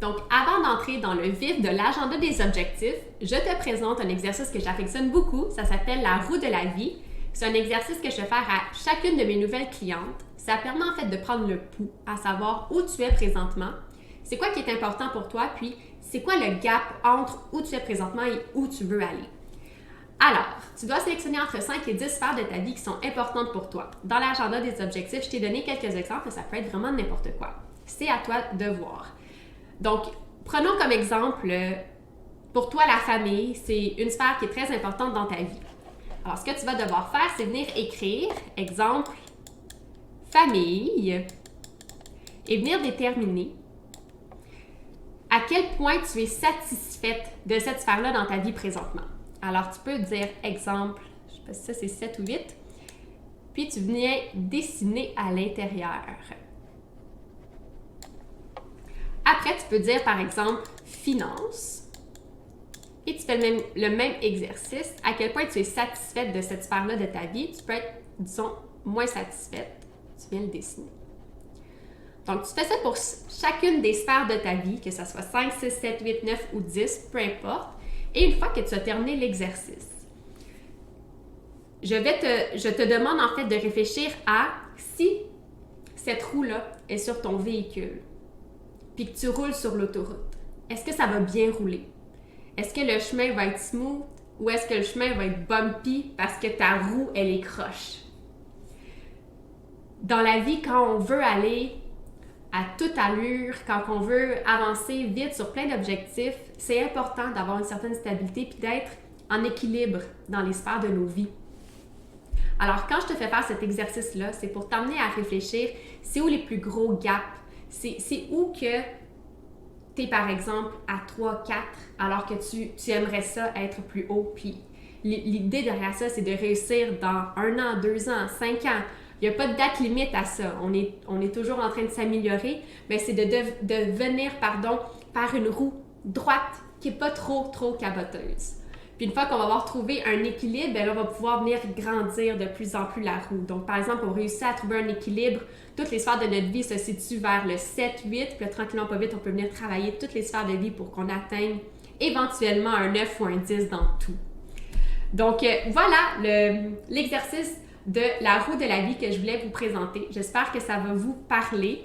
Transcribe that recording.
Donc, avant d'entrer dans le vif de l'agenda des objectifs, je te présente un exercice que j'affectionne beaucoup. Ça s'appelle la roue de la vie. C'est un exercice que je fais faire à chacune de mes nouvelles clientes. Ça permet en fait de prendre le pouls, à savoir où tu es présentement, c'est quoi qui est important pour toi, puis c'est quoi le gap entre où tu es présentement et où tu veux aller. Alors, tu dois sélectionner entre 5 et 10 sphères de ta vie qui sont importantes pour toi. Dans l'agenda des objectifs, je t'ai donné quelques exemples, ça peut être vraiment n'importe quoi. C'est à toi de voir. Donc, prenons comme exemple, pour toi, la famille, c'est une sphère qui est très importante dans ta vie. Alors, ce que tu vas devoir faire, c'est venir écrire, exemple, famille, et venir déterminer à quel point tu es satisfaite de cette sphère-là dans ta vie présentement. Alors, tu peux dire, exemple, je sais pas si ça c'est 7 ou 8, puis tu viens dessiner à l'intérieur. Après, tu peux dire, par exemple, finances, et tu fais le même exercice, à quel point tu es satisfaite de cette sphère-là de ta vie. Tu peux être, disons, moins satisfaite, tu viens le dessiner. Donc, tu fais ça pour chacune des sphères de ta vie, que ce soit 5, 6, 7, 8, 9 ou 10, peu importe. Et une fois que tu as terminé l'exercice, je te demande en fait de réfléchir à si cette roue-là est sur ton véhicule, puis que tu roules sur l'autoroute. Est-ce que ça va bien rouler? Est-ce que le chemin va être smooth ou est-ce que le chemin va être bumpy parce que ta roue, elle est croche? Dans la vie, quand on veut aller à toute allure, quand on veut avancer vite sur plein d'objectifs, c'est important d'avoir une certaine stabilité puis d'être en équilibre dans les sphères de nos vies. Alors, quand je te fais faire cet exercice-là, c'est pour t'amener à réfléchir, c'est où les plus gros gaps? C'est où que tu es, par exemple, à 3, 4, alors que tu aimerais ça être plus haut. Puis l'idée derrière ça, c'est de réussir dans 1 an, 2 ans, 5 ans. Il n'y a pas de date limite à ça. On est toujours en train de s'améliorer, mais c'est de venir par une roue droite qui n'est pas trop caboteuse. Puis une fois qu'on va avoir trouvé un équilibre, bien là, on va pouvoir venir grandir de plus en plus la roue. Donc, par exemple, on réussit à trouver un équilibre. Toutes les sphères de notre vie se situent vers le 7, 8. Puis là, tranquillement, pas vite, on peut venir travailler toutes les sphères de vie pour qu'on atteigne éventuellement un 9 ou un 10 dans tout. Donc, voilà l'exercice de la roue de la vie que je voulais vous présenter. J'espère que ça va vous parler.